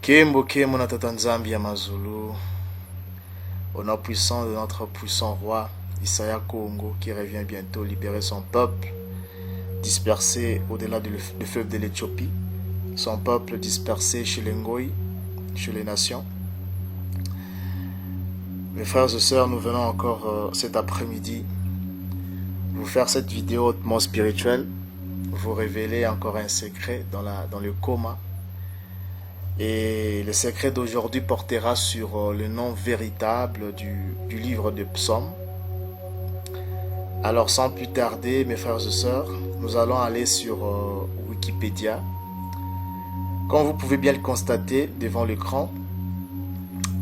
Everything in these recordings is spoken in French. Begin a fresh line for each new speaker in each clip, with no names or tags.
Mboké Monatata Nzambi ya Mazulu, au nom puissant de notre puissant roi, Isaya Congo, qui revient bientôt libérer son peuple, dispersé au-delà du fleuve de l'Éthiopie, son peuple dispersé chez les Ngoï, chez les nations. Mes frères et sœurs, nous venons encore cet après-midi vous faire cette vidéo hautement spirituelle, vous révéler encore un secret dans le coma. Et le secret d'aujourd'hui portera sur le nom véritable du livre de Psaumes. Alors sans plus tarder, mes frères et sœurs, nous allons aller sur Wikipédia. Comme vous pouvez bien le constater devant l'écran,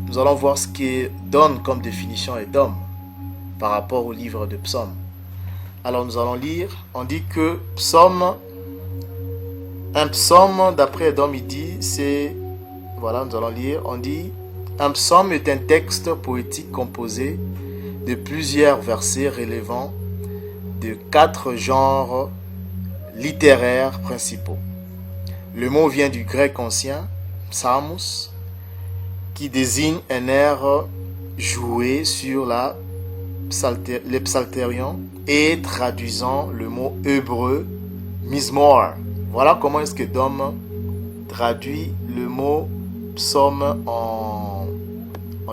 nous allons voir ce qui donne comme définition Edom par rapport au livre de Psaumes. Alors nous allons lire, on dit que un psaume d'après Edom, il dit, c'est... Voilà, nous allons lire. On dit, un psaume est un texte poétique composé de plusieurs versets relevant de 4 genres littéraires principaux. Le mot vient du grec ancien, psalmos, qui désigne un air joué sur les psalterions et traduisant le mot hébreu mizmor. Voilà comment est-ce que Dom traduit le mot psaume en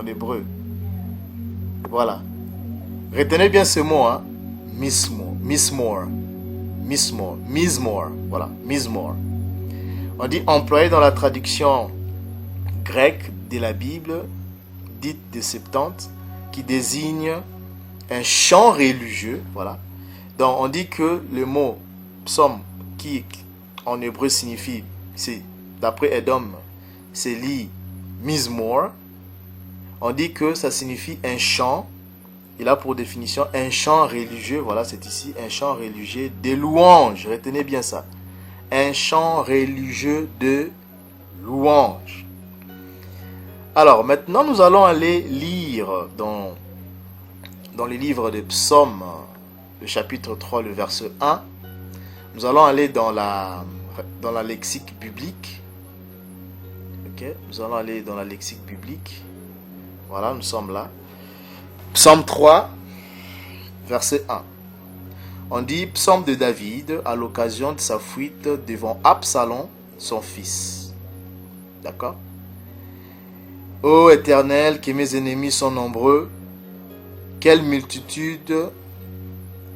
hébreu. Voilà. Retenez bien ce mot, hein? Mizmor. Voilà, mizmor. On dit employé dans la traduction grecque de la Bible, dite de Septante, qui désigne un chant religieux. Voilà. Donc on dit que le mot psaume, qui en hébreu signifie, c'est d'après Edom, c'est li mizmor. On dit que ça signifie un chant. Il a pour définition un chant religieux. Voilà, c'est ici un chant religieux de louange. Retenez bien ça. Un chant religieux de louange. Alors maintenant, nous allons aller lire dans le livre de Psaumes, le chapitre 3, le verset 1. Nous allons aller dans la lexique biblique. Ok, nous allons aller dans la lexique biblique. Voilà, nous sommes là. Psaume 3, verset 1. On dit Psaume de David à l'occasion de sa fuite devant Absalom, son fils. D'accord? Ô Éternel, que mes ennemis sont nombreux, quelle multitude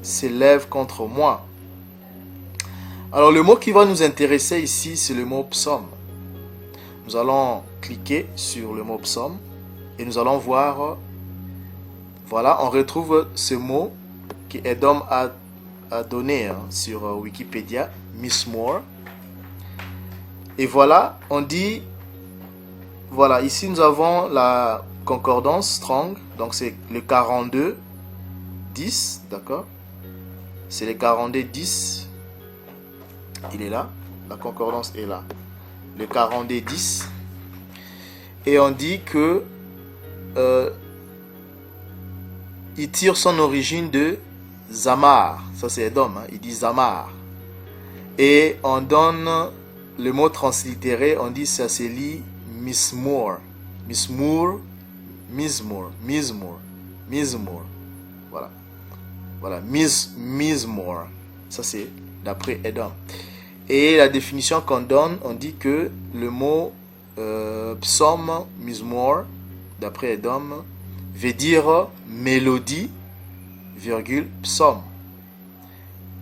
s'élève contre moi. Alors le mot qui va nous intéresser ici, c'est le mot psaume. Nous allons cliquer sur le mot psaume et nous allons voir, voilà, on retrouve ce mot que Edom a donné sur Wikipédia, mizmor. Et voilà, on dit, voilà, ici nous avons la concordance Strong, donc c'est le 42, 10, d'accord? C'est le 42, 10, il est là, la concordance est là. Le 42, 10. Et on dit que il tire son origine de Zamar. Ça c'est Edom, hein? Il dit Zamar. Et on donne le mot translittéré, on dit ça c'est li mizmor. Mizmor. Voilà. Voilà, mizmor. Ça c'est d'après Edom. Et la définition qu'on donne, on dit que le mot psaume, mizmor, d'après Edom, veut dire mélodie, virgule, psaume.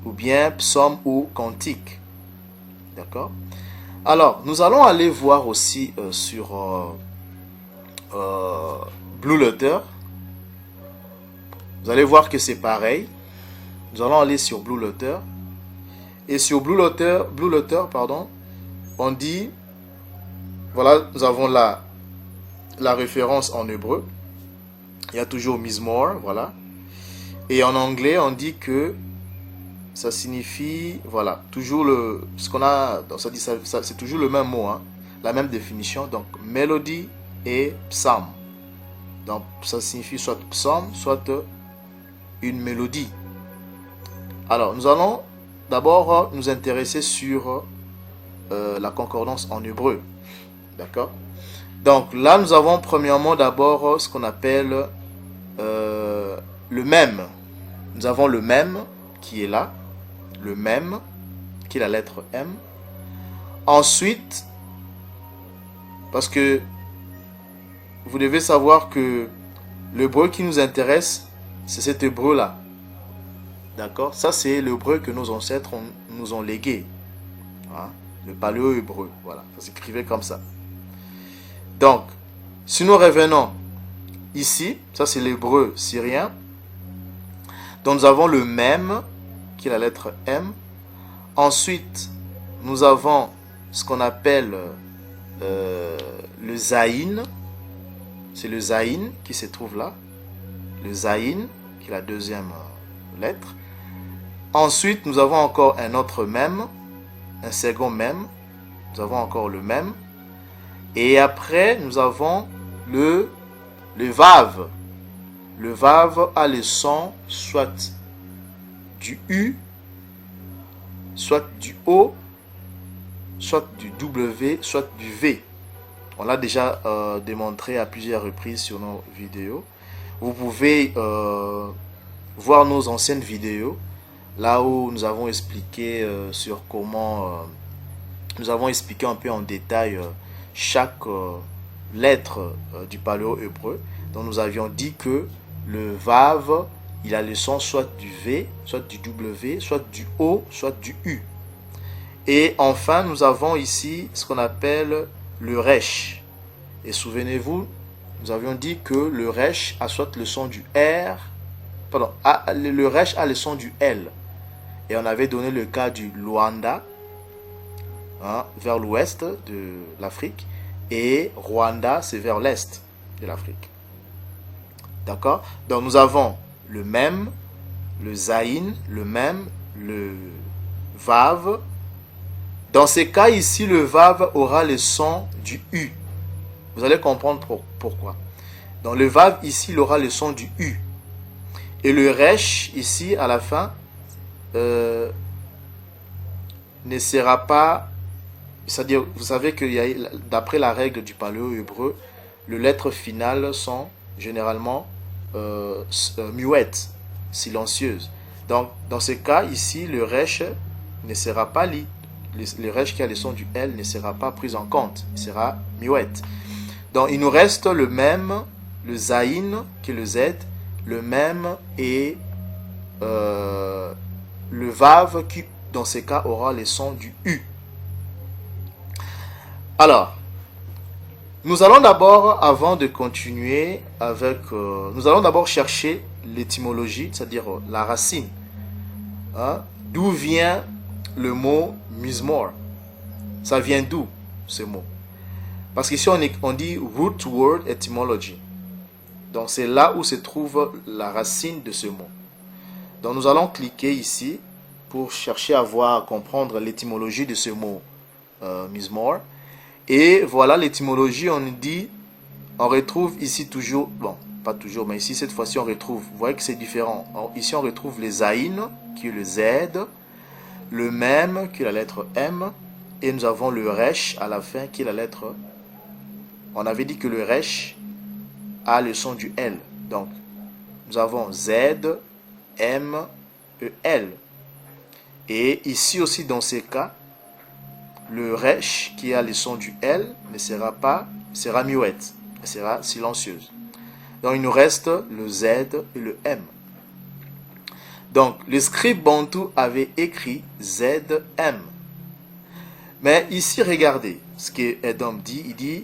Ou bien psaume ou cantique. D'accord? Alors, nous allons aller voir aussi sur Blue Letter. Vous allez voir que c'est pareil. Nous allons aller sur Blue Letter. Et sur Blue Letter, on dit, voilà, nous avons la référence en hébreu. Il y a toujours mizmor, voilà. Et en anglais, on dit que ça signifie, voilà, toujours ce qu'on a, ça dit, c'est toujours le même mot, hein, la même définition, donc mélodie et psaume. Donc ça signifie soit psaume, soit une mélodie. Alors, nous allons d'abord nous intéresser sur la concordance en hébreu. D'accord? Donc là, nous avons premièrement d'abord ce qu'on appelle le même. Nous avons le même qui est là, le même qui est la lettre M. Ensuite, parce que vous devez savoir que l'hébreu qui nous intéresse, c'est cet hébreu-là. D'accord? Ça, c'est l'hébreu que nos ancêtres nous ont légué. Hein? Le paléo-hébreu. Voilà, ça s'écrivait comme ça. Donc, si nous revenons ici, ça c'est l'hébreu syrien. Donc nous avons le même, qui est la lettre M. Ensuite, nous avons ce qu'on appelle le zaïn. C'est le zaïn qui se trouve là. Le zaïn, qui est la deuxième lettre. Ensuite, nous avons encore un autre même, un second même. Nous avons encore le même. Et après, nous avons le vav. Le vav a le son soit du U, soit du O, soit du W, soit du V. On l'a déjà démontré à plusieurs reprises sur nos vidéos. Vous pouvez voir nos anciennes vidéos, là où nous avons expliqué sur comment... nous avons expliqué un peu en détail chaque lettre du paléo-hébreu. Donc nous avions dit que le vav, il a le son soit du V, soit du W, soit du O, soit du U. Et enfin, nous avons ici ce qu'on appelle le resh. Et souvenez-vous, nous avions dit que le resh a soit le son du R, pardon, le resh a le son du L. Et on avait donné le cas du Luanda, hein, vers l'ouest de l'Afrique, et Rwanda, c'est vers l'est de l'Afrique. D'accord? Donc nous avons le même, le zaïn, le même, le vav. Dans ces cas ici, le vav aura le son du U. Vous allez comprendre pourquoi. Dans le vav ici, il aura le son du U. Et le resh ici, à la fin, ne sera pas... C'est-à-dire, vous savez que d'après la règle du paléo-hébreu, les lettres finales sont généralement muettes, silencieuses. Donc, dans ce cas, ici, le resh ne sera pas li. Le resh qui a le son du L ne sera pas pris en compte. Il sera muette. Donc, il nous reste le même, le zaïn, qui est le Z, le même et le vav, qui, dans ces cas, aura le son du U. Alors, nous allons d'abord, avant de continuer avec... nous allons d'abord chercher l'étymologie, c'est-à-dire la racine. Hein? D'où vient le mot mizmor? Ça vient d'où, ce mot? Parce qu'ici, on dit root word etymology. Donc, c'est là où se trouve la racine de ce mot. Donc, nous allons cliquer ici pour chercher à voir, à comprendre l'étymologie de ce mot mizmor. Et voilà l'étymologie, on dit, on retrouve ici toujours, bon, pas toujours, mais ici cette fois-ci on retrouve, vous voyez que c'est différent. Ici on retrouve les zaïn, qui est le Z, le même, qui est la lettre M, et nous avons le resh à la fin, qui est la lettre. On avait dit que le resh a le son du L. Donc, nous avons Z, M, E, L. Et ici aussi dans ces cas, le resh qui a le son du L ne sera pas, sera muette, sera silencieuse. Donc il nous reste le Z et le M. Donc le scribe bantou avait écrit ZM. Mais ici regardez ce que Edom dit,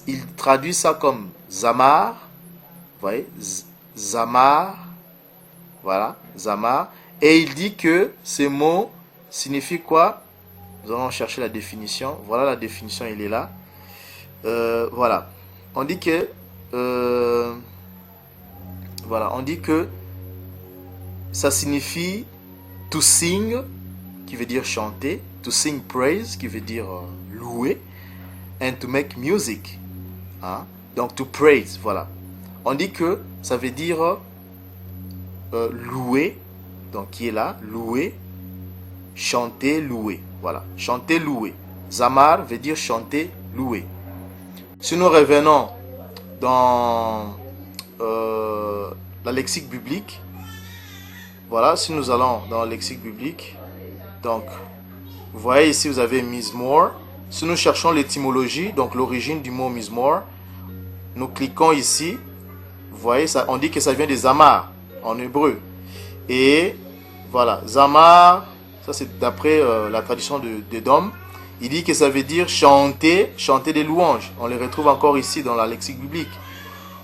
il traduit ça comme Zamar, vous voyez, Zamar, voilà, Zamar, et il dit que ces mots signifient quoi? Nous allons chercher la définition. Voilà la définition, il est là. Voilà. On dit que... voilà, on dit que ça signifie to sing, qui veut dire chanter. To sing praise, qui veut dire louer. And to make music. Hein? Donc to praise, voilà. On dit que ça veut dire louer. Donc qui est là? Louer. Chanter, louer. Voilà, chanter, louer. Zamar veut dire chanter, louer. Si nous revenons dans la lexique biblique, voilà, si nous allons dans le lexique biblique, donc, vous voyez ici, vous avez Mizmor. Si nous cherchons l'étymologie, donc l'origine du mot Mizmor, nous cliquons ici. Vous voyez, ça, on dit que ça vient de Zamar, en hébreu. Et voilà, Zamar, ça c'est d'après la tradition de Dom. Il dit que ça veut dire chanter, chanter des louanges. On les retrouve encore ici dans la lexique biblique.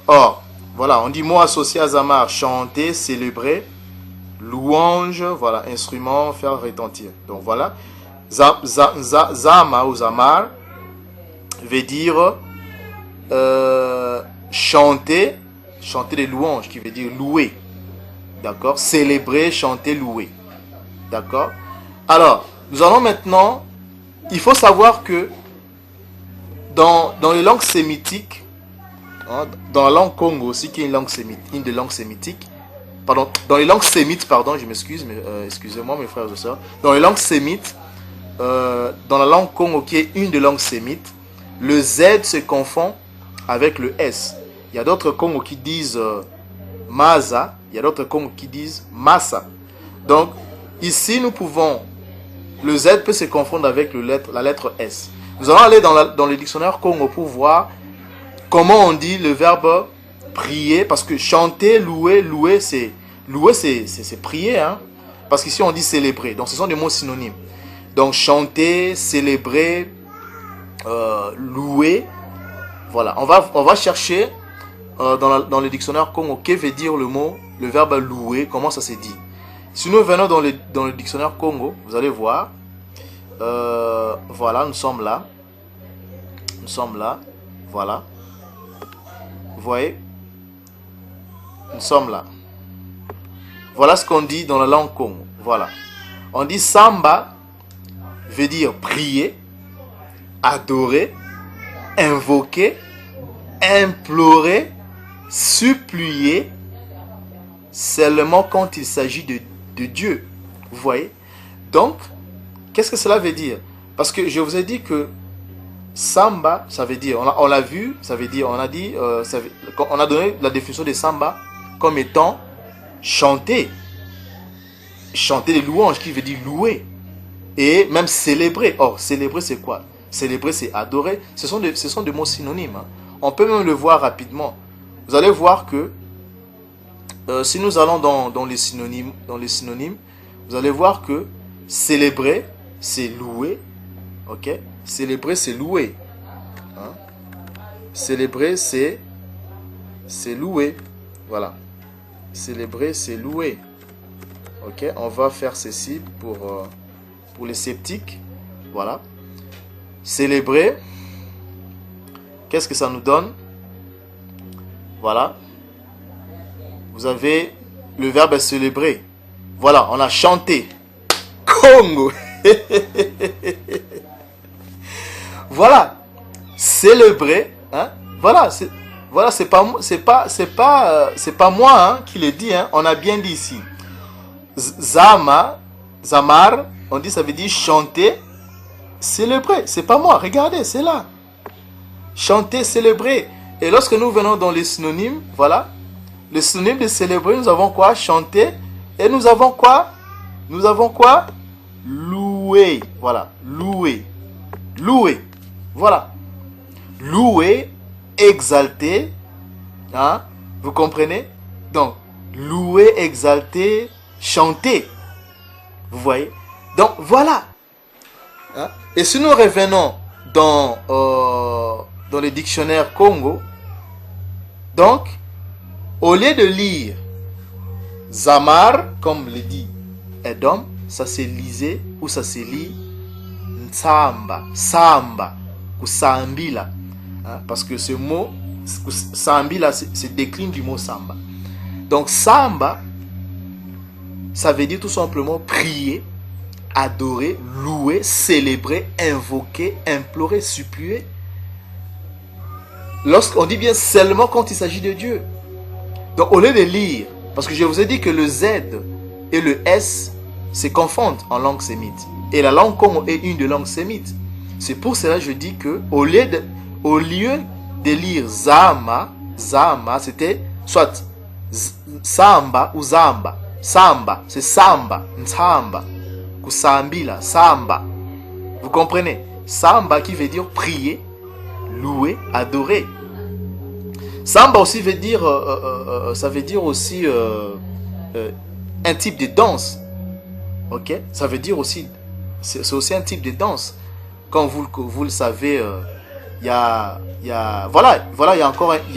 Or, voilà, on dit mot associé à Zamar, chanter, célébrer, louange, voilà, instrument, faire retentir. Donc voilà, Zama ou Zamar veut dire chanter, chanter des louanges, qui veut dire louer. D'accord? Célébrer, chanter, louer. D'accord? Alors, nous allons maintenant, il faut savoir que dans les langues sémitiques, hein, dans la langue Congo aussi, qui est une des langues sémitiques, pardon, dans les langues sémites, pardon, je m'excuse, mais excusez-moi mes frères et sœurs, dans les langues sémites, dans la langue Congo qui est une des langues sémites, le Z se confond avec le S. Il y a d'autres Congos qui disent Maza, il y a d'autres Congos qui disent Massa. Donc, ici, nous pouvons, le Z peut se confondre avec la lettre S. Nous allons aller dans le dictionnaire Congo pour voir comment on dit le verbe prier, parce que chanter, louer, c'est prier, hein? Parce qu'ici, on dit célébrer. Donc, ce sont des mots synonymes. Donc, chanter, célébrer, louer. Voilà, on va chercher dans le dictionnaire Congo, que veut dire le verbe louer, comment ça se dit. Si nous venons dans le dictionnaire Congo, vous allez voir, voilà, nous sommes là, voilà, vous voyez, nous sommes là. Voilà ce qu'on dit dans la langue Congo, voilà. On dit samba veut dire prier, adorer, invoquer, implorer, supplier, seulement quand il s'agit de Dieu. Vous voyez? Donc, qu'est-ce que cela veut dire? Parce que je vous ai dit que samba, ça veut dire, on l'a vu, ça veut dire, on a dit, on a donné la définition de samba comme étant chanter. Chanter des louanges, qui veut dire louer. Et même célébrer. Or, célébrer, c'est quoi? Célébrer, c'est adorer. Ce sont des mots synonymes. Hein. On peut même le voir rapidement. Vous allez voir que si nous allons dans les synonymes, vous allez voir que célébrer, c'est louer. Ok? Célébrer, c'est louer. Hein? Célébrer, c'est louer. Voilà. Célébrer, c'est louer. Ok? On va faire ceci pour les sceptiques. Voilà. Célébrer. Qu'est-ce que ça nous donne? Voilà. Vous avez le verbe célébrer. Voilà, on a chanté. Congo. Voilà. Célébrer. Hein? Voilà. Voilà, c'est pas moi hein, qui le dis. Hein? On a bien dit ici. Zamar, on dit ça veut dire chanter, célébrer. C'est pas moi, regardez, c'est là. Chanter, célébrer. Et lorsque nous venons dans les synonymes, voilà, le synonyme de célébrer, nous avons quoi? Chanter. Et nous avons quoi? Nous avons quoi? Louer. Voilà, louer. Louer. Voilà. Louer, exalter. Hein? Vous comprenez? Donc, louer, exalter, chanter. Vous voyez? Donc, voilà. Hein? Et si nous revenons dans le dictionnaire Congo, donc, au lieu de lire Zamar, comme le dit Edom, ça se lisait ou ça se lit Nsamba, Samba ou Sambila. Hein? Parce que ce mot, Sambila, se décline du mot Samba. Donc, Samba, ça veut dire tout simplement prier, adorer, louer, célébrer, invoquer, implorer, supplier. Lorsqu'on dit bien seulement quand il s'agit de Dieu. Donc au lieu de lire, parce que je vous ai dit que le Z et le S se confondent en langue sémite. Et la langue Congo est une des langues sémites. C'est pour cela que je dis que au lieu de lire Zama, c'était soit Samba ou Zamba. Samba, c'est Samba, Nsamba, Kusambila, Samba. Vous comprenez? Samba qui veut dire prier, louer, adorer. Samba aussi veut dire, ça veut dire aussi un type de danse. Ok? Ça veut dire aussi, c'est aussi un type de danse. Comme vous le savez, il y a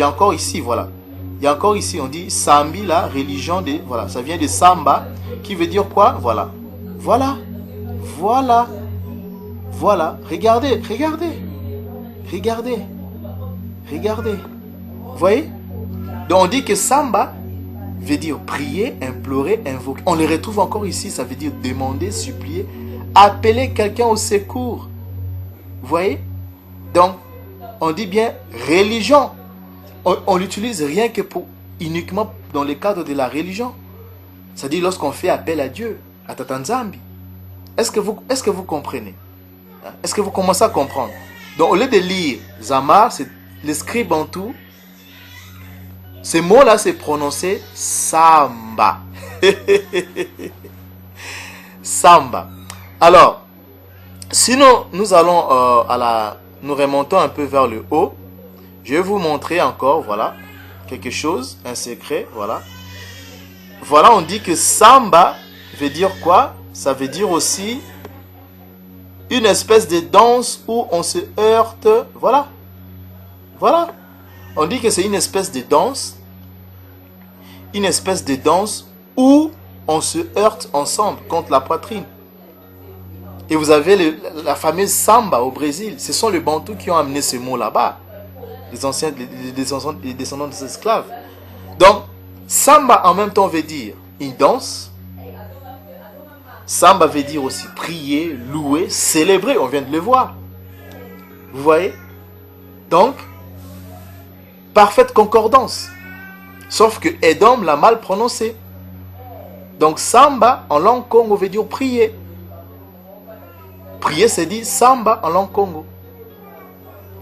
encore ici, voilà. Il y a encore ici, on dit Sambi, la religion de, voilà, ça vient de Samba, qui veut dire quoi? Voilà. Voilà. Voilà. Voilà. Regardez. Vous voyez? Donc on dit que Samba veut dire prier, implorer, invoquer. On le retrouve encore ici, ça veut dire demander, supplier, appeler quelqu'un au secours. Vous voyez? Donc, on dit bien religion. On l'utilise rien que uniquement dans le cadre de la religion. C'est-à-dire lorsqu'on fait appel à Dieu, à Tatanzambi. Est-ce que vous comprenez? Est-ce que vous commencez à comprendre? Donc, au lieu de lire Zama, c'est l'esprit bantou. Ce mot-là, c'est prononcé Samba. Samba. Alors, sinon, nous allons nous remontons un peu vers le haut. Je vais vous montrer encore, voilà, quelque chose, un secret, voilà. Voilà, on dit que Samba veut dire quoi? Ça veut dire aussi une espèce de danse où on se heurte, voilà. Voilà. On dit que c'est une espèce de danse où on se heurte ensemble contre la poitrine. Et vous avez la fameuse Samba au Brésil. Ce sont les Bantous qui ont amené ce mot là-bas. Les descendants des esclaves. Donc, Samba en même temps veut dire une danse. Samba veut dire aussi prier, louer, célébrer. On vient de le voir. Vous voyez? Donc, parfaite concordance. Sauf que Edom l'a mal prononcé. Donc, Samba en langue Congo veut dire prier. Prier, c'est dit Samba en langue Congo.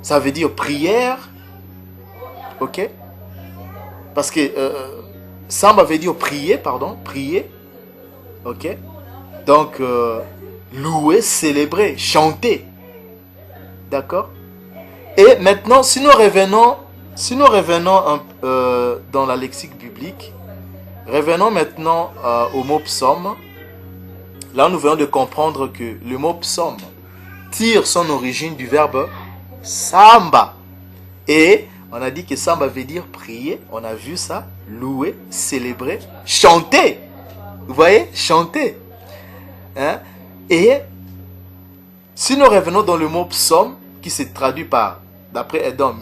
Ça veut dire prière. Ok? Parce que Samba veut dire prier, pardon. Prier. Ok? Donc, louer, célébrer, chanter. D'accord? Et maintenant, si nous revenons dans la lexique biblique, revenons maintenant au mot psaume. Là, nous venons de comprendre que le mot psaume tire son origine du verbe samba. Et on a dit que samba veut dire prier. On a vu ça. Louer, célébrer, chanter. Vous voyez? Chanter. Hein? Et si nous revenons dans le mot psaume, qui se traduit par, d'après Edom,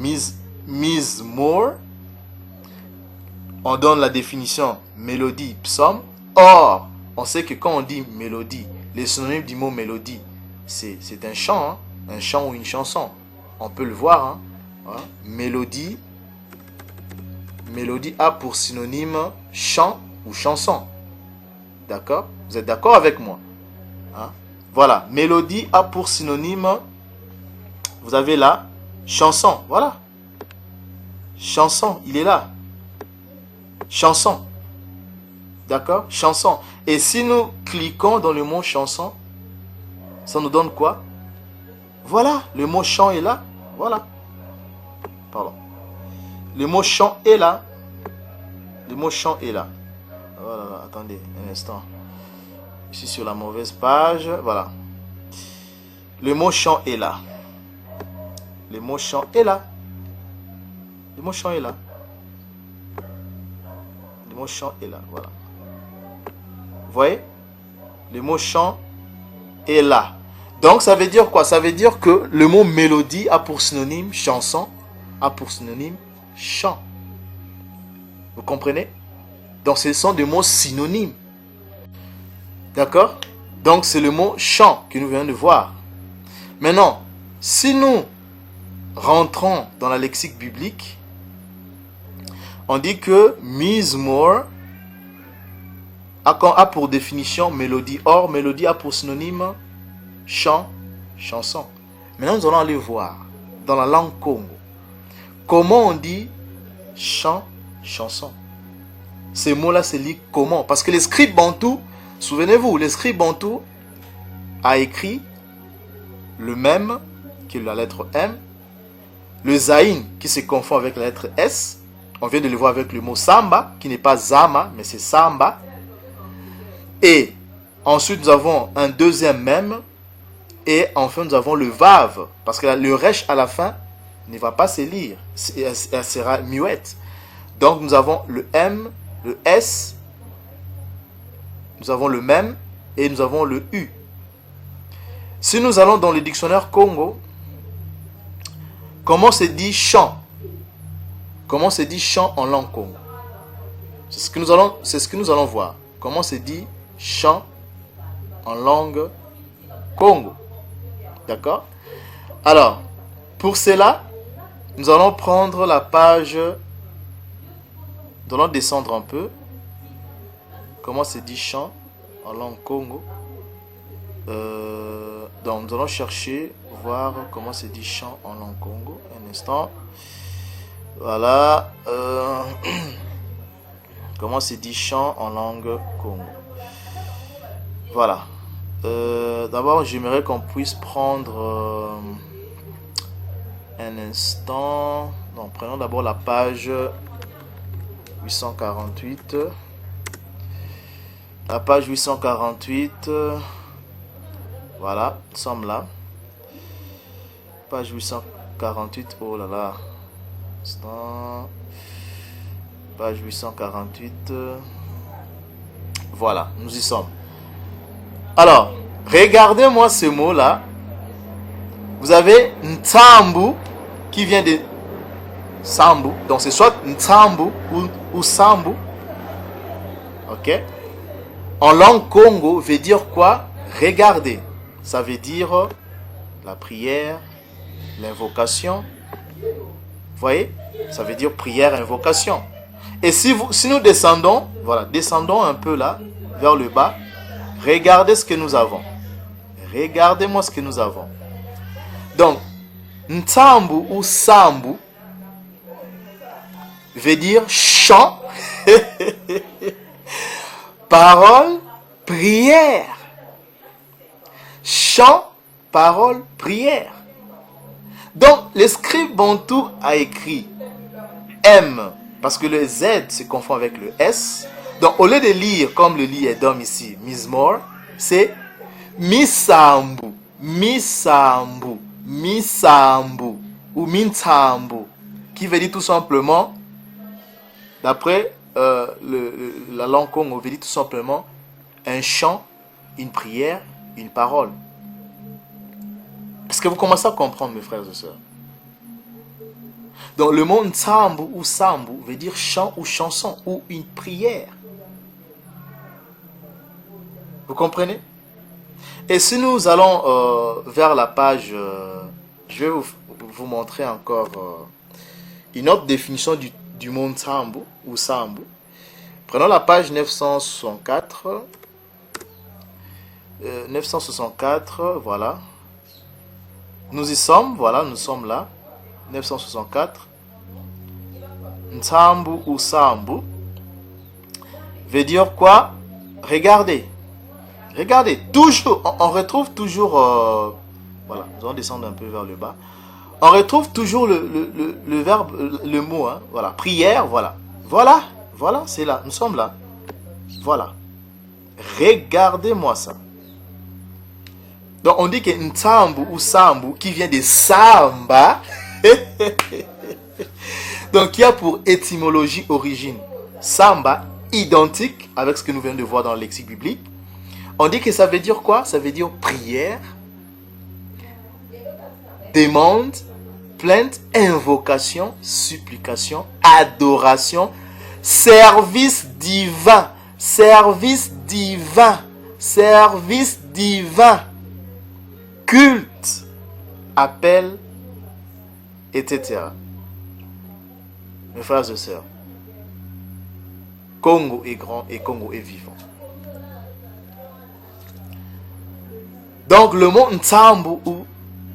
mizmor, on donne la définition mélodie, psaume. Or, on sait que quand on dit mélodie, les synonymes du mot mélodie, c'est un chant, hein? Un chant ou une chanson. On peut le voir. Hein? Voilà. Mélodie a pour synonyme chant ou chanson. D'accord? Vous êtes d'accord avec moi? Hein? Voilà. Mélodie a pour synonyme, vous avez là, chanson. Voilà. Chanson, il est là. Chanson. D'accord? Chanson. Et si nous cliquons dans le mot chanson, ça nous donne quoi? Voilà, le mot chant est là. Voilà. Pardon. Le mot chant est là. Le mot chant est là. Voilà, attendez un instant. Je suis sur la mauvaise page. Voilà. Le mot chant est là. Le mot chant est là. Le mot chant est là. Le mot chant est là. Voilà. Vous voyez? Le mot chant est là. Donc ça veut dire quoi? Ça veut dire que le mot mélodie a pour synonyme chanson, a pour synonyme chant. Vous comprenez? Donc ce sont des mots synonymes. D'accord? Donc c'est le mot chant que nous venons de voir. Maintenant, si nous rentrons dans la lexique biblique, on dit que mizmor a pour définition mélodie. Or, mélodie a pour synonyme chant, chanson. Maintenant, nous allons aller voir dans la langue Congo. comment on dit chant, chanson? Ces mots-là se lisent comment? Parce que les scribes bantous, souvenez-vous, les scribes bantous a écrit le même, qui est la lettre M, le zaïn qui se confond avec la lettre S. On vient de le voir avec le mot samba, qui n'est pas zama, mais c'est samba. Et ensuite, nous avons un deuxième même. Et enfin, nous avons le vav, parce que le resh à la fin ne va pas se lire. Elle sera muette. Donc, nous avons le M, le S, nous avons le même, et nous avons le U. Si nous allons dans le dictionnaire Congo, comment se dit chant? Comment se dit chant en langue Congo? C'est ce que nous allons voir. Comment se dit chant en langue Congo? D'accord? Alors, pour cela, nous allons prendre la page. Nous allons descendre un peu. Comment se dit chant en langue Congo? Donc, nous allons chercher, voir comment se dit chant en langue Congo. Un instant. Voilà. Comment se dit chant en langue Congo? Voilà. D'abord, j'aimerais qu'on puisse prendre un instant. Donc, prenons d'abord la page 848. La page 848. Voilà, nous sommes là. Page 848. Oh là là. Instant. Page 848. Voilà, nous y sommes. Alors, regardez-moi ce mot-là. Vous avez Ntambu qui vient de Sambu. Donc, c'est soit Ntambu ou Sambu. Ok? En langue Congo, veut dire quoi? Regardez. Ça veut dire la prière, l'invocation. Vous voyez? Ça veut dire prière, invocation. Et si nous descendons, voilà, descendons un peu là, vers le bas. Regardez ce que nous avons. Regardez-moi ce que nous avons. Donc, Ntambu ou Sambu veut dire chant, parole, prière. Chant, parole, prière. Donc, le scribe bantou a écrit M, parce que le Z se confond avec le S. Donc, au lieu de lire comme le lit est d'homme ici, Mismore, c'est Misambu, Misambu, Misambu ou Mintambu, qui veut dire tout simplement, d'après la langue Congo, veut dire tout simplement un chant, une prière, une parole. Est-ce que vous commencez à comprendre, mes frères et sœurs? Donc, le mot Ntambu ou Sambu veut dire chant ou chanson ou une prière. Vous comprenez? Et si nous allons vers la page, je vais vous montrer encore une autre définition du mot Ntambu ou Sambu. Prenons la page 964. 964, voilà. Nous y sommes, voilà, nous sommes là. 964. Ntambu ou Sambu veut dire quoi? Regardez. Regardez, toujours, on retrouve toujours, voilà, nous allons descendre un peu vers le bas. On retrouve toujours le verbe, le mot, hein, voilà, prière, voilà. Voilà, voilà, c'est là, nous sommes là. Voilà. Regardez-moi ça. Donc, on dit que Ntambu ou Sambu, qui vient de Samba, donc qui a pour étymologie origine Samba, identique avec ce que nous venons de voir dans le lexique biblique. On dit que ça veut dire quoi? Ça veut dire prière, demande, plainte, invocation, supplication, adoration, service divin, service divin, service divin, culte, appel, etc. Mes frères et sœurs, Congo est grand et Congo est vivant. Donc le mot Ntambu ou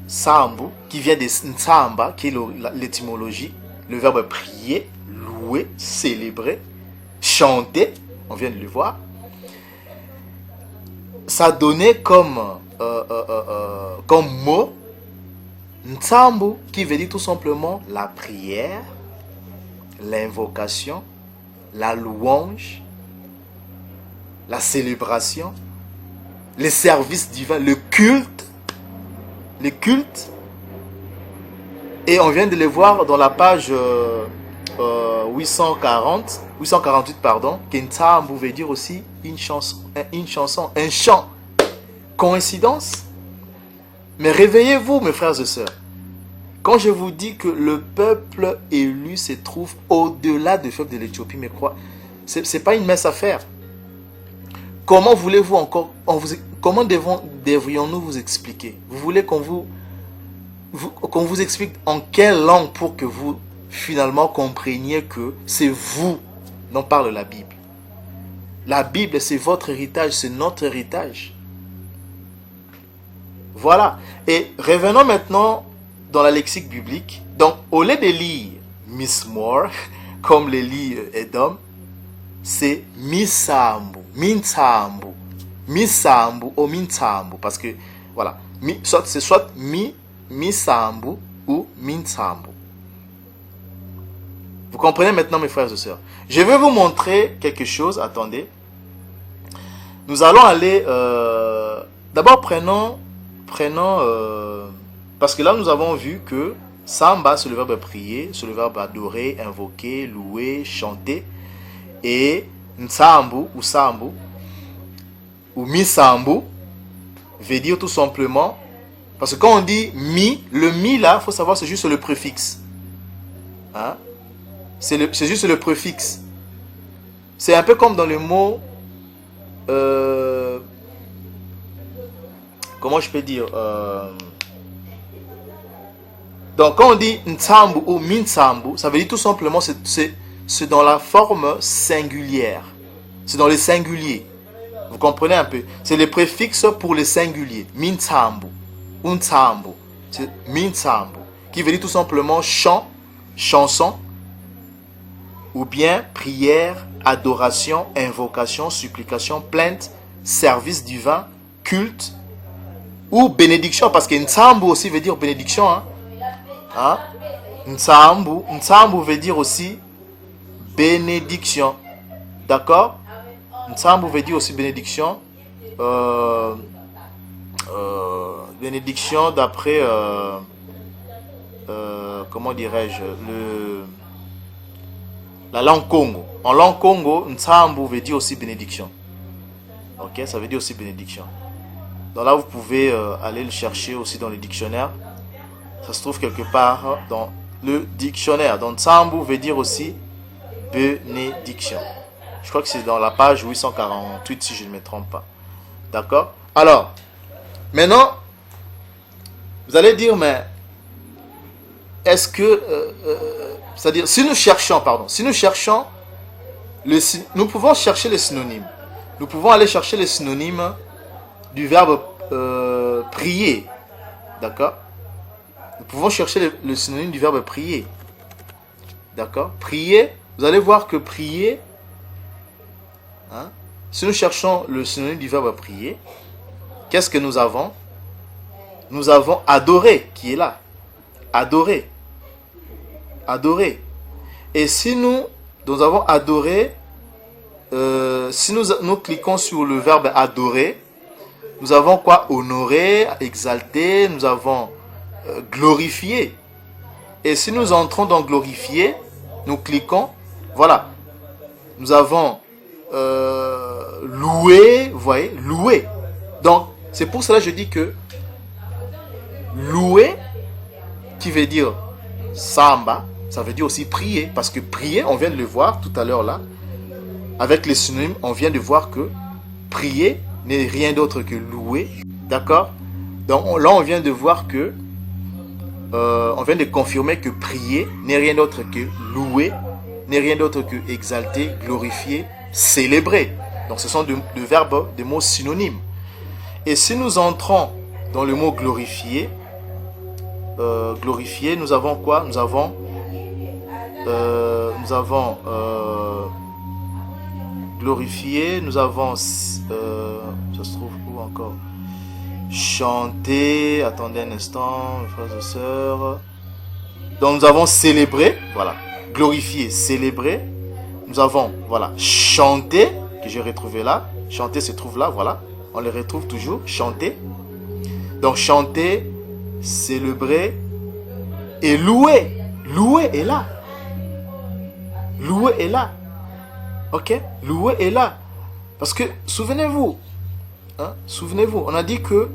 Sambu, qui vient de Ntamba, qui est l'étymologie, le verbe prier, louer, célébrer, chanter, on vient de le voir, ça donnait comme mot Nsambu, qui veut dire tout simplement la prière, l'invocation, la louange, la célébration, les services divins, le culte. Et on vient de les voir dans la page 848, pardon, qu'Nsambu veut dire aussi une chanson, un chant. Coïncidence? Mais réveillez-vous, mes frères et sœurs. Quand je vous dis que le peuple élu se trouve au-delà du fleuve de l'Éthiopie, mais quoi, c'est pas une mince affaire. Comment voulez-vous encore, comment devrions-nous vous expliquer? Vous voulez qu'on vous explique en quelle langue pour que vous finalement compreniez que c'est vous dont parle la Bible. La Bible, c'est votre héritage, c'est notre héritage. Voilà. Et revenons maintenant dans la lexique biblique. Donc, au lieu de lire Mismor, comme le lit Edom, c'est Misambu, Minsambu, Misambu ou Minsambu. Parce que, voilà, c'est soit Misambu ou Minsambu. Vous comprenez maintenant, mes frères et sœurs? Je vais vous montrer quelque chose. Attendez. Nous allons aller... D'abord, prenons parce que là, nous avons vu que Samba, c'est le verbe prier, c'est le verbe adorer, invoquer, louer, chanter. Et Nsambu ou Sambu ou Misambu veut dire tout simplement... Parce que quand on dit mi, le mi là, il faut savoir, c'est juste le préfixe. Hein? C'est juste le préfixe. C'est un peu comme dans le mot... comment je peux dire donc quand on dit Nsambu ou Minsambu, ça veut dire tout simplement c'est dans la forme singulière. C'est dans le singulier. Vous comprenez un peu? C'est le préfixe pour le singulier. Minsambu, Unsambu, c'est Minsambu, qui veut dire tout simplement chant, chanson, ou bien prière, adoration, invocation, supplication, plainte, service divin, culte, ou bénédiction, parce que Nsambu aussi veut dire bénédiction. Hein? Nsambu veut dire aussi bénédiction. D'accord? Nsambu veut dire aussi bénédiction. Bénédiction d'après, comment dirais-je, la langue Congo. En langue Congo, Nsambu veut dire aussi bénédiction. Ok? Ça veut dire aussi bénédiction. Donc là, vous pouvez aller le chercher aussi dans le dictionnaire. Ça se trouve quelque part dans le dictionnaire. Donc, Nsambu veut dire aussi bénédiction. Je crois que c'est dans la page 848, si je ne me trompe pas. D'accord? Alors, maintenant, vous allez dire, mais est-ce que... c'est-à-dire, si nous cherchons, nous pouvons chercher les synonymes. Nous pouvons aller chercher les synonymes du verbe prier. D'accord? Nous pouvons chercher le synonyme du verbe prier. D'accord? Prier, vous allez voir que prier, hein, si nous cherchons le synonyme du verbe prier, qu'est-ce que nous avons? Nous avons adorer qui est là. Adorer. Adorer. Et si nous avons adoré, si nous cliquons sur le verbe adorer, nous avons quoi? Honorer, exalter, nous avons glorifier. Et si nous entrons dans glorifier, nous cliquons, voilà. Nous avons louer, vous voyez, louer. Donc, c'est pour cela que je dis que louer, qui veut dire samba, ça veut dire aussi prier. Parce que prier, on vient de le voir tout à l'heure là, avec les synonymes, on vient de voir que prier n'est rien d'autre que louer. D'accord? Donc là, on vient de voir que on vient de confirmer que prier n'est rien d'autre que louer, n'est rien d'autre que exalter, glorifier, célébrer. Donc ce sont des verbes, des mots synonymes. Et si nous entrons dans le mot glorifier, nous avons quoi? Nous avons nous avons glorifier, nous avons, ça se trouve où encore? Chanter, attendez un instant, mes frères et sœurs. Donc nous avons célébré, voilà, glorifier, célébrer. Nous avons, voilà, chanter, que j'ai retrouvé là. Chanter se trouve là, voilà. On les retrouve toujours, chanter. Donc chanter, célébrer et louer. Louer est là. Louer est là. Ok? Louer est là. Parce que, souvenez-vous, hein, souvenez-vous, on a dit que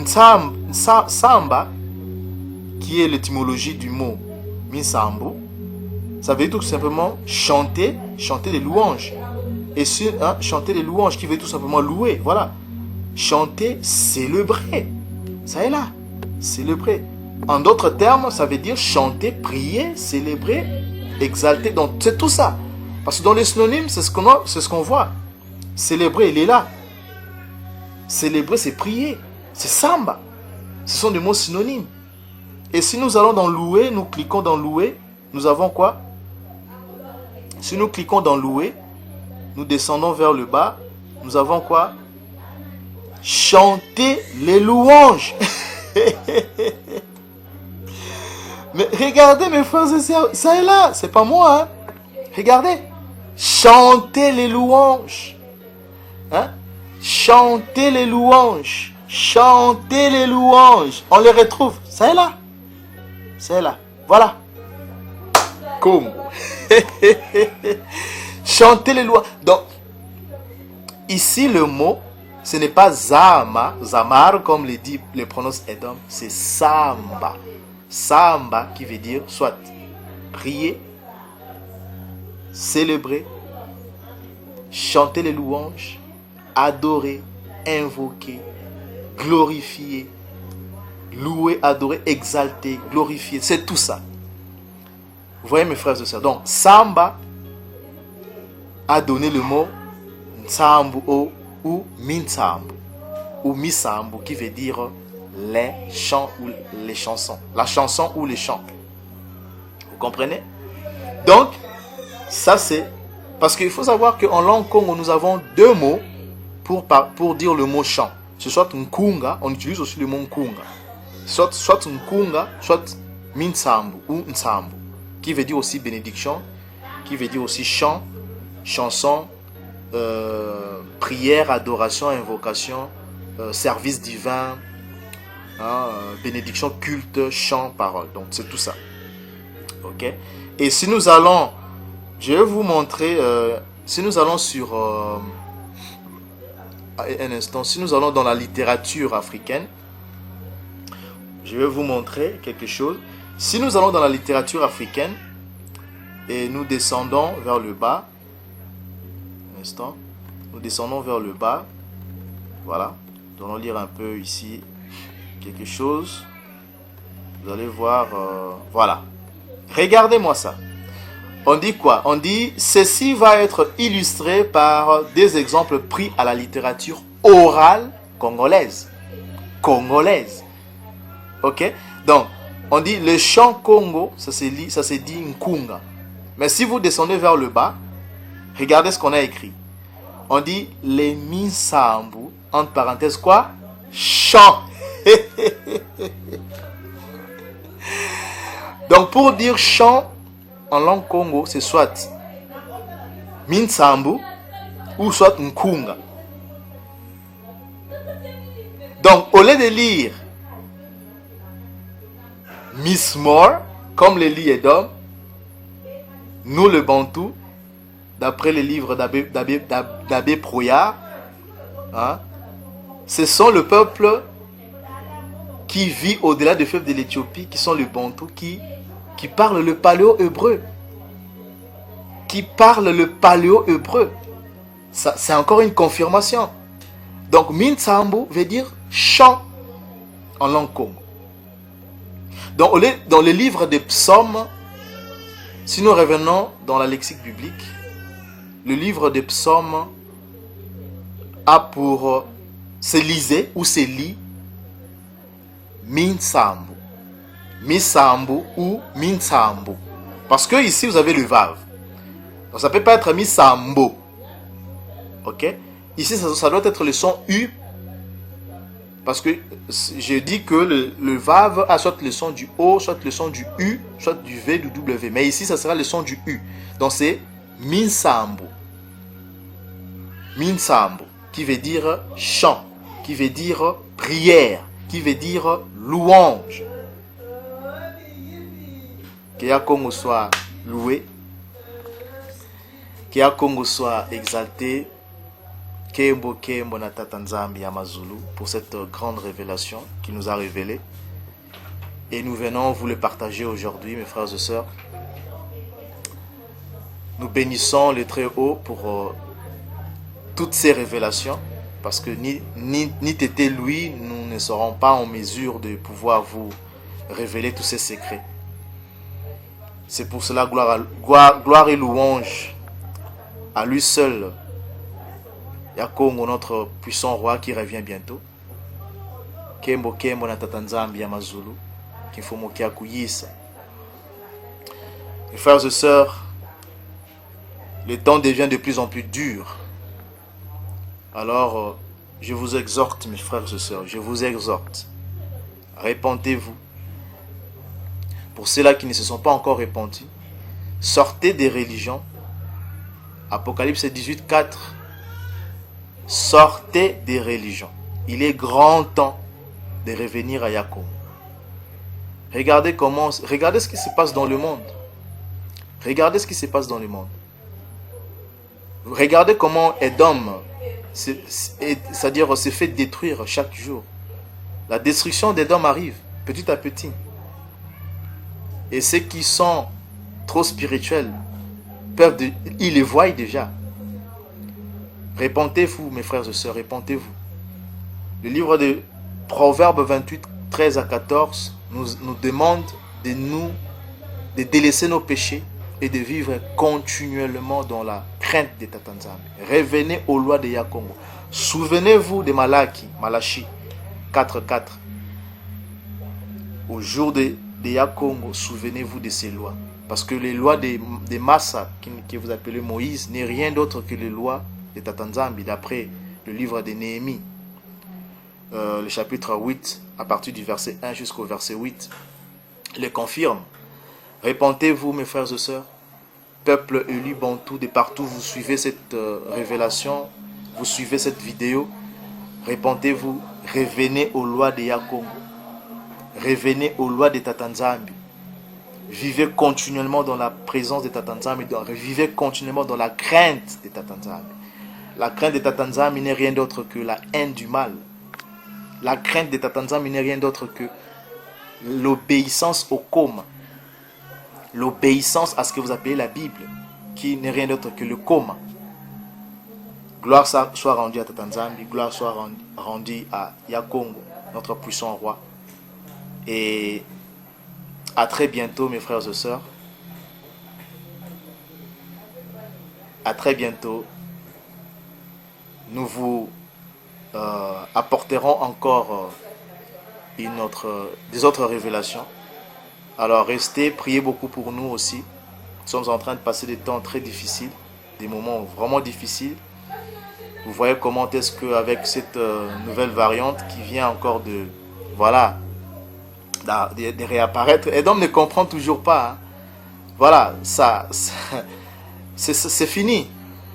Samba, qui est l'étymologie du mot Minsambu, ça veut dire tout simplement chanter, chanter les louanges. Et chanter les louanges qui veut tout simplement louer, voilà. Chanter, célébrer. Ça est là. Célébrer. En d'autres termes, ça veut dire chanter, prier, célébrer, exalter. Donc c'est tout ça. Parce que dans les synonymes, c'est ce qu'on voit. Célébrer, il est là. Célébrer, c'est prier. C'est samba. Ce sont des mots synonymes. Et si nous allons dans louer, nous cliquons dans louer, nous avons quoi? Si nous cliquons dans louer, nous descendons vers le bas, nous avons quoi? Chanter les louanges. Mais regardez mes frères et sœurs, ça est là, c'est pas moi. Hein? Regardez. Chanter les louanges. Hein? Chanter les louanges. Chanter les louanges. On les retrouve. Ça est là. Ça est là. Voilà. Comme. Chanter les louanges. Donc, ici le mot, ce n'est pas Zama, Zamar, comme le prononce Edom, c'est Samba. Samba qui veut dire soit prier, célébrer, chanter les louanges, adorer, invoquer, glorifier, louer, adorer, exalter, glorifier. C'est tout ça. Vous voyez mes frères et sœurs. Donc, Samba a donné le mot Nsambu ou Minsambu ou Misambu qui veut dire les chants ou les chansons. La chanson ou les chants. Vous comprenez? Donc, ça c'est... Parce qu'il faut savoir qu'en langue Congo, nous avons deux mots pour dire le mot chant. C'est soit Nkunga, on utilise aussi le mot Nkunga. Soit Nkunga, soit Minsambu ou Nsambu, qui veut dire aussi bénédiction, qui veut dire aussi chant, chanson, prière, adoration, invocation, service divin, bénédiction, culte, chant, parole. Donc c'est tout ça. Ok. Et si nous allons, je vais vous montrer, si nous allons sur un instant, si nous allons dans la littérature africaine, je vais vous montrer quelque chose. Si nous allons dans la littérature africaine et nous descendons vers le bas, un instant, nous descendons vers le bas, voilà, nous allons lire un peu ici quelque chose. Vous allez voir, voilà. Regardez-moi ça. On dit quoi? On dit, ceci va être illustré par des exemples pris à la littérature orale congolaise. Congolaise. Ok? Donc, on dit, le chant Congo, ça se dit Nkunga. Mais si vous descendez vers le bas, regardez ce qu'on a écrit. On dit, les Minsambu, entre parenthèses quoi? Chant. Donc, pour dire chant, en langue Congo, c'est soit Minsambu ou soit Nkunga. Donc, au lieu de lire Miss Moore, comme le lit Edom, nous le Bantou, d'après les livres d'Abbé Proyard, hein, ce sont le peuple qui vit au-delà des fleuves de l'Éthiopie, qui sont les Bantous, qui parlent le paléo-hébreu. Qui parlent le paléo-hébreu. C'est encore une confirmation. Donc, Minsambu veut dire chant en langue Congo. Donc, dans le livre des psaumes, si nous revenons dans la lexique biblique, le livre des psaumes a pour se liser ou se lit Minsambu. misambo ou minsambo. Parce que ici, vous avez le vav. Donc, ça ne peut pas être misambo. Ok? Ici, ça doit être le son U. Parce que je dis que le vav a soit le son du O, soit le son du U, soit du V, du W. Mais ici, ça sera le son du U. Donc, c'est minsambo. Minsambo, qui veut dire chant, qui veut dire prière, qui veut dire louange. Que Yakongo soit loué, que Yakongo soit exalté, Kembo Kembo na Tata Nzambi Amazulu pour cette grande révélation qui nous a révélé. Et nous venons vous le partager aujourd'hui, mes frères et sœurs. Nous bénissons le Très-Haut pour toutes ces révélations, parce que ni Tété lui, nous ne serons pas en mesure de pouvoir vous révéler tous ces secrets. C'est pour cela gloire et louange à lui seul, Yakongo, notre puissant roi qui revient bientôt. Kembo Kembo na Tata Nzambi ya Mazulu, Kifumo Kiakuyisa. Mes frères et sœurs, le temps devient de plus en plus dur. Alors, je vous exhorte, mes frères et sœurs, je vous exhorte, répentez-vous. Pour ceux-là qui ne se sont pas encore repentis, sortez des religions. Apocalypse 18, 4. Sortez des religions. Il est grand temps de revenir à Yakongo. Regardez ce qui se passe dans le monde. Regardez ce qui se passe dans le monde. Regardez comment Edom, c'est-à-dire se fait détruire chaque jour. La destruction d'Edom arrive petit à petit. Et ceux qui sont trop spirituels, ils les voient déjà. Répentez-vous, mes frères et sœurs, répentez-vous. Le livre de Proverbes 28, 13 à 14 nous demande de délaisser nos péchés et de vivre continuellement dans la crainte de Tata Nzambi. Revenez aux lois de Yakongo. Souvenez-vous de Malachi 4, 4. Au jour de Yakongo, souvenez-vous de ces lois. Parce que les lois de Massa, que vous appelez Moïse, n'est rien d'autre que les lois de Tata Nzambi, d'après le livre de Néhémie, le chapitre 8, à partir du verset 1 jusqu'au verset 8, le confirme. Répentez-vous, mes frères et sœurs, peuple élu bantou, de partout, vous suivez cette révélation, vous suivez cette vidéo. Répentez-vous, revenez aux lois de Yakongo, revenez aux lois de Tata Nzambi. Vivez continuellement dans la présence de Tata Nzambi, vivez continuellement dans la crainte de Tata Nzambi. La crainte de Tata Nzambi n'est rien d'autre que la haine du mal. La crainte de Tata Nzambi n'est rien d'autre que l'obéissance au coma. L'obéissance à ce que vous appelez la Bible, qui n'est rien d'autre que le coma. Gloire soit rendue à Tata Nzambi, gloire soit rendue à Yakongo, notre puissant roi. Et à très bientôt, mes frères et sœurs. À très bientôt. Nous vous apporterons encore des autres révélations. Alors restez, priez beaucoup pour nous aussi. Nous sommes en train de passer des temps très difficiles, des moments vraiment difficiles. Vous voyez comment est-ce qu'avec cette nouvelle variante qui vient encore de réapparaître, et donc ne comprend toujours pas. Hein. Voilà, c'est fini.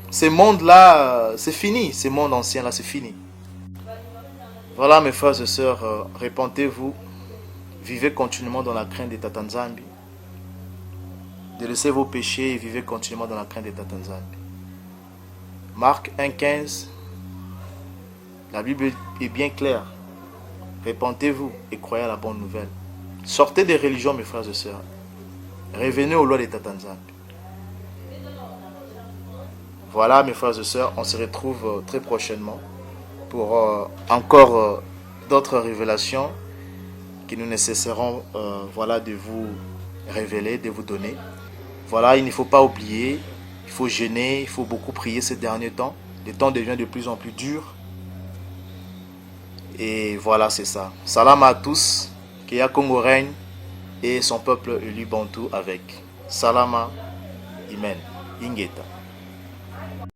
Ce monde-là, c'est fini. Ce monde ancien-là, c'est fini. Voilà, mes frères et sœurs, répentez-vous. Vivez continuellement dans la crainte de Tata Nzambi. Délaissez vos péchés et vivez continuellement dans la crainte de Tata Nzambi. Marc 1,15. La Bible est bien claire. Répentez-vous et croyez à la bonne nouvelle. Sortez des religions, mes frères et sœurs. Revenez aux lois de Tata Nzambi. Voilà, mes frères et sœurs, on se retrouve très prochainement pour encore d'autres révélations qui nous nécessiteront de vous révéler, de vous donner. Voilà, il ne faut pas oublier, il faut jeûner, il faut beaucoup prier ces derniers temps. Le temps devient de plus en plus dur. Et voilà, c'est ça. Salam à tous, que Yakongo règne, et son peuple élu Bantou avec Salama Imen Ingeta.